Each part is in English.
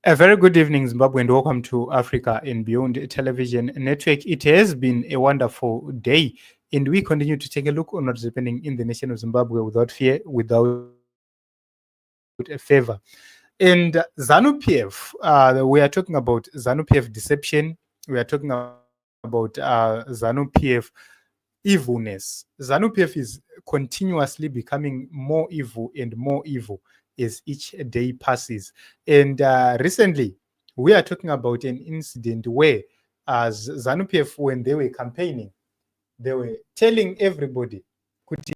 A very good evening, Zimbabwe, and welcome to Africa and Beyond Television Network. It has been a wonderful day, and we continue to take a look on what's happening in the nation of Zimbabwe without fear, without a favor. And ZANU-PF, we are talking about ZANU-PF deception. We are talking about ZANU-PF evilness. ZANU-PF is continuously becoming more evil and more evil as each day passes. And recently, we are talking about an incident where ZANU-PF, when they were campaigning, they were telling everybody kuti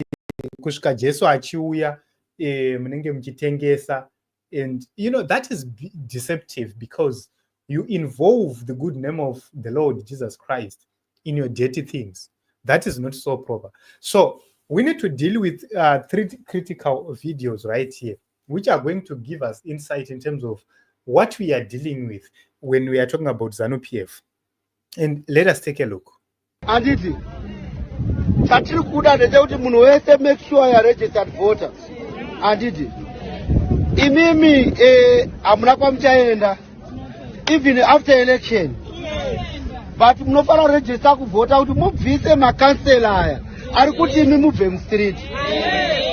kusvika Jesu achiuya munenge muchitengesa. And that is deceptive because you involve the good name of the Lord Jesus Christ in your dirty things. That is not so proper. So we need to deal with three critical videos right here, which are going to give us insight in terms of what we are dealing with when we are talking about ZANU-PF. And let us take a look. Anditi, chatiri kuda ndechekuti munhu wese make sure you are registered voters. Anditi, imimi hamuna kwamuchaenda even after election. But munofanira register kuvhota kuti mubvise makansela aya ari kuti imi mubve mustreet.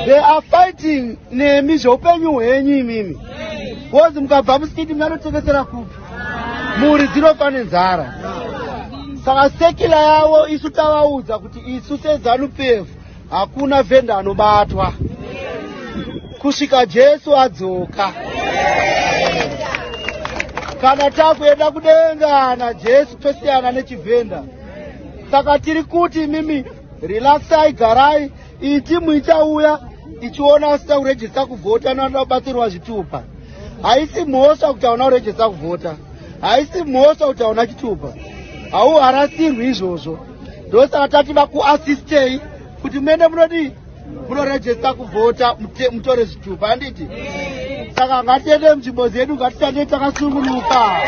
They are fighting nemi zveupenyu hwenyu imimi. Because mukabva mustreet munanotengesera kupi. Mhuri dzinofa nenzara. Saka sekula yavo isu tavaudza kuti isu seZANU-PF hakuna vhenda anobatwa. Kusvika Jesu adzoka. Kana takuenda kudenga na Jesu tosiyana nechivhenda. Saka tiri kuti mimi relaxai garai itimu ichauya ichiona sita kurejista kuvhota nobatsirwa zvitupa. Haisi mhosva kuti hauna kurejista kuvhota. Haisi mhosva kuti hauna chitupa. Hauharasirwi izvozvo. Ndosaka tati vakuasistei kuti muende munodi munorejista kuvhota mutore zvitupa. Handiti? Saka ngatiende munzvimbo dzedu ngatishande takasungunuka.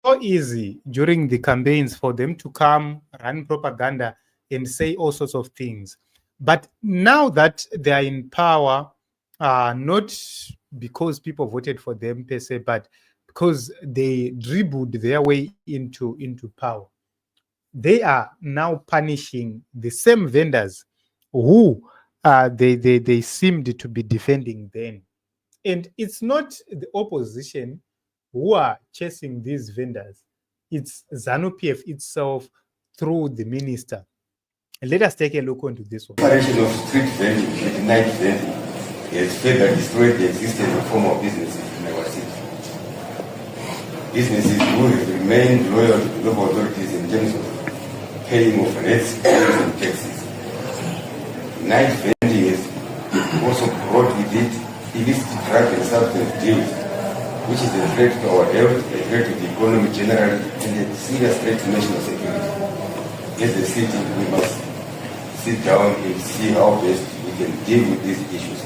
So easy during the campaigns for them to come, run propaganda, and say all sorts of things. But now that they are in power, not because people voted for them per se, but because they dribbled their way into power, they are now punishing the same vendors who they seemed to be defending then. And it's not the opposition who are chasing these vendors. It's ZANU-PF itself through the minister. Let us take a look into this one. The operation of street vending and night vending has further destroyed the existence of formal businesses in our city. Businesses who have remained loyal to the local authorities in terms of paying of rates and taxes. Night vending has also brought with it illicit drug and substance deals, which is a threat to our health, a threat to the economy generally, and a serious threat to national security. As a city, we must sit down and see how best we can deal with these issues.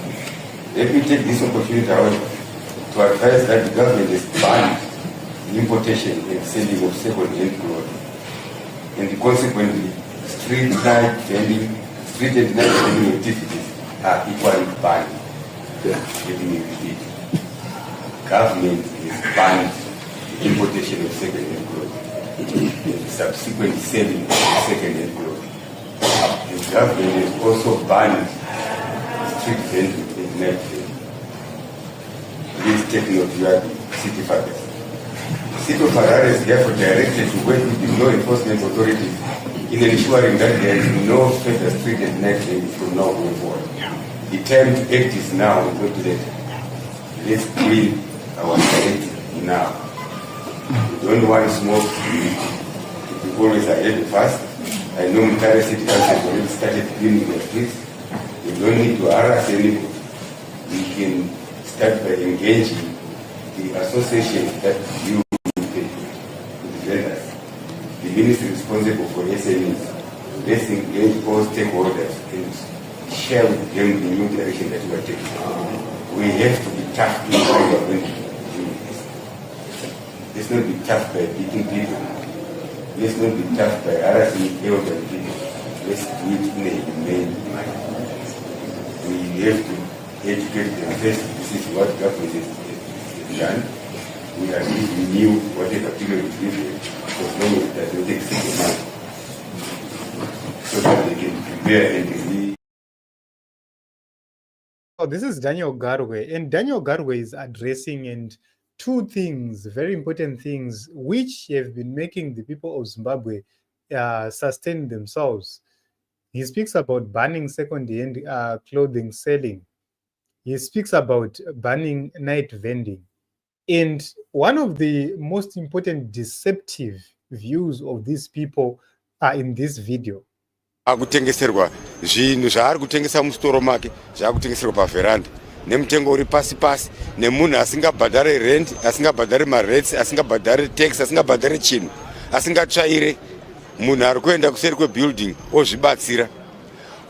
Let me take this opportunity, however, to advise that the government has banned the importation and selling of second-hand clothing, and consequently, street and night vending activities are equally banned. Let me repeat. Government has banned the importation of second-hand clothing and the subsequent selling of second-hand clothing. The government has also banned street vending and night vending. Please take note, you are the city fathers. The city of Harare is therefore directed to work with the law enforcement authorities in ensuring that there is no further street and night vending from now going forward. The time to act is now, not later. Let's clean our society now. We don't want smoke to be always ahead of us. I know Mutare City Council already started cleaning the streets. We don't need to harass anybody. We can start by engaging the associations that you with the vendors. The ministry responsible for SMEs. Let's engage all stakeholders and share with them the new direction that we are taking. We have to be tough in how we are going to do this. Let's not be tough by beating people. Let's not be tough by harassing elderly people. let's do it in a humane manner. We have to educate them first. This is what government has done. We at least knew what a particular individual, as long as it does not exceed the mark, so that they can prepare and release. Oh, this is Daniel Garwe, and Daniel Garwe is addressing and two things, very important things, which have been making the people of Zimbabwe sustain themselves. He speaks about banning second-hand clothing selling. He speaks about banning night vending. And one of the most important deceptive views of these people are in this video. Akutengeserwa zvinhu zvaari kutengesa musitoro make zvaakutengeserwa pavheranda nemutengo uri pasi pasi nemunhu asingabhadhare rent, asingabhadhare marents, asingabhadhare tax, asingabhadhare chinhu, asingatsvaire munhu ari kuenda kuseri kwebuilding ozvibatsira.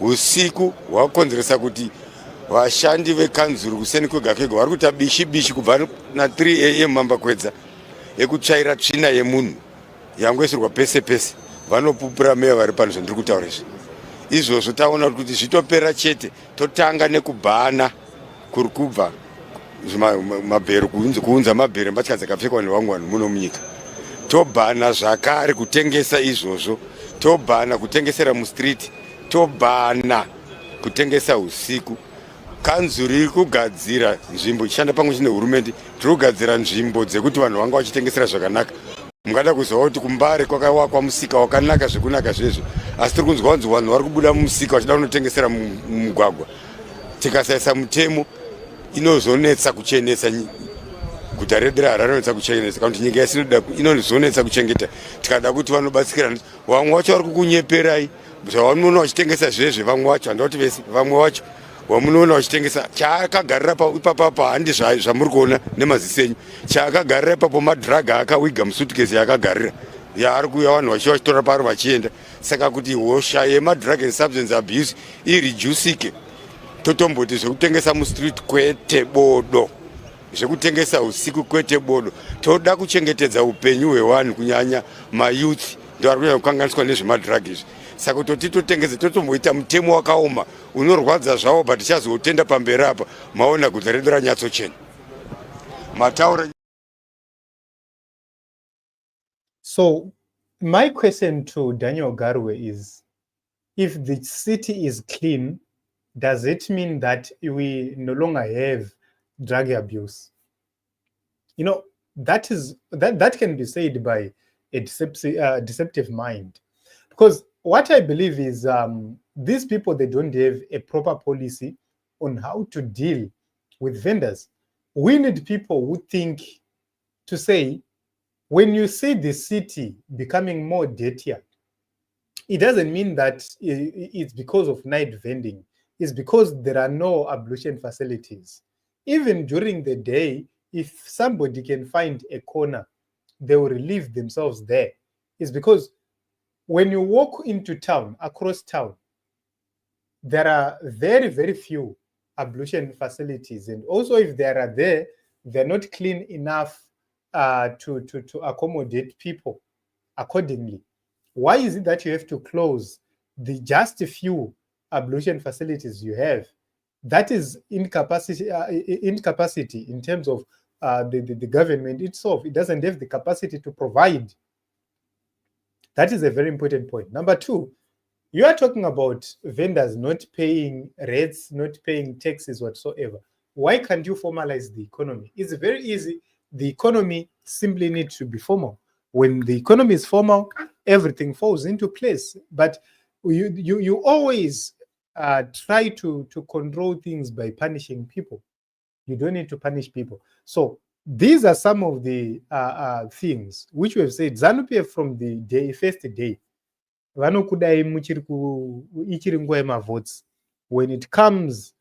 Usiku hwakonzeresa kuti vashandi vekanzuru kuseni kwega kwega vari kuita bishi bishi kubva na3 am mambakwedza ekutsvaira tsvina yemunhu yangoisirwa pese pese. Vanopupura meya vari pano zvandiri kutaura izvi. Izvozvo taona kuti zvitopera chete, totanga nekubhana kuri kubva mabhero, kuunza mabhero mbatya dzakapfekwa nevamwe vanhu muno munyika. Tobhana zvakare kutengesa izvozvo, tobhana kutengesera mustreet, tobhana kutengesa usiku. Kanzuru iri kugadzira nzvimbo ichishanda pamwe chete nehurumende, tiri kugadzira nzvimbo dzekuti vanhu vanga vachitengesera zvakanaka. Mungada kuziva kuti kumbare kwakawakwa musika wakanaka zvekunaka zvezvo, asi tiri kunzwa kunzi vanhu vari kubuda mumusika vachida kunotengesera mumugwagwa. Tikasaisa mutemo inozonetsa kuchenesa guta redu reHarare, inonetsa kuchenesa kuti nyika yedu inozonetsa kuchengeta. Tikada kuti vanobatsirana, vamwe vacho vari kukunyeperai zvavanoona vachitengesa zvezve, vamwe vacho handauti vese, vamwe vacho wamunoona vachitengesa chaakagarira ipapapa handi zvamuri kuona nemaziso enyu, chaakagarira ipapo madhiraga akawiga musutukezi yaakagarira yaari kuuya vanhu vachiva vachitora pari vachienda. Saka kuti hosha yemadhiraga and substance abuse irijusike, totomboti zvekutengesa mustreet kwete bodo, zvekutengesa usiku kwete bodo. Toda kuchengetedza upenyu hwevanhu, kunyanya mayouth ndo ari kunyanya kukanganiswa nezvemadhiraga izvi. Saka kuti titotengese totomboita mutemo wakaoma unorwadza zvavo, but tichazotenda pamberi apa maona guta redu ranyatsochena mataura. So my question to Daniel Garwe is, if the city is clean, does it mean that we no longer have drug abuse? You know, that can be said by a deceptive mind, because what I believe is these people, they don't have a proper policy on how to deal with vendors. We need people who think to say, when you see the city becoming more dirtier, it doesn't mean that it's because of night vending. It's because there are no ablution facilities. Even during the day, if somebody can find a corner, they will relieve themselves there. It's because when you walk into town, across town, there are very, very few ablution facilities. And also if there are there, they're not clean enough to accommodate people accordingly. Why is it that you have to close the just a few ablution facilities you have? That is incapacity in terms of the government itself. It doesn't have the capacity to provide. That is a very important point. Number two, you are talking about vendors not paying rates, not paying taxes whatsoever. Why can't you formalize the economy? It's very easy. The economy simply needs to be formal. When the economy is formal, everything falls into place. But you always try to control things by punishing people. You don't need to punish people. So these are some of the things which we have said. ZANU-PF from the first day, votes. When it comes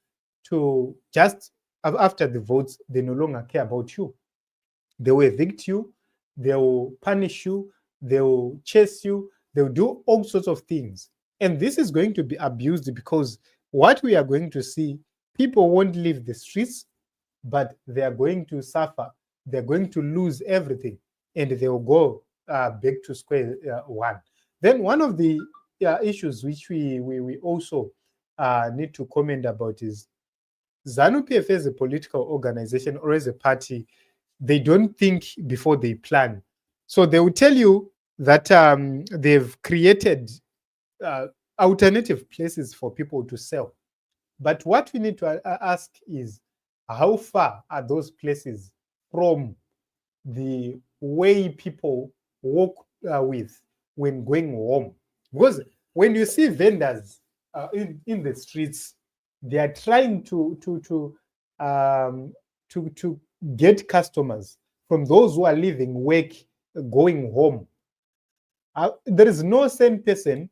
to just after the votes, they no longer care about you. They will evict you, they will punish you, they will chase you, they will do all sorts of things. And this is going to be abused, because what we are going to see, people won't leave the streets, but they are going to suffer. They're going to lose everything, and they will go back to square one. Then one of the issues which we also need to comment about is ZANU-PF as a political organization or as a party, they don't think before they plan. So they will tell you that they've created alternative places for people to sell. But what we need to ask is, how far are those places from the way people walk with when going home? Because when you see vendors in the streets, they are trying to get customers from those who are leaving work, going home. There is no sane person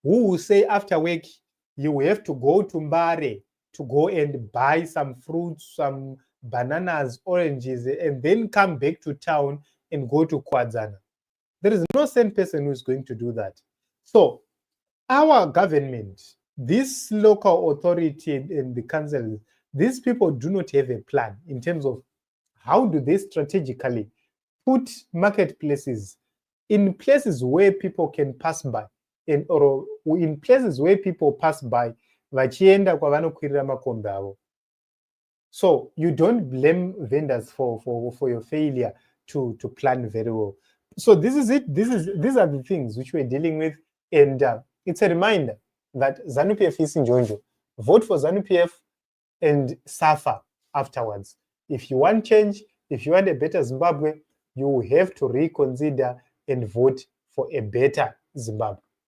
who will say after work you have to go to Mbare to go and buy some fruits, some bananas, oranges, and then come back to town and go to Kwadzana. There is no sane person who is going to do that. So our government, this local authority and the council, these people do not have a plan in terms of how do they strategically put marketplaces in places where people can pass by, or in places where people pass by vachienda kwavanokwirira makombe avo. So you don't blame vendors for your failure to plan very well. So this is it. These are the things which we're dealing with, and it's a reminder that ZANU-PF is in Njonjo. Vote for ZANU-PF and suffer afterwards. If you want change, if you want a better Zimbabwe, you have to reconsider and vote for a better Zimbabwe.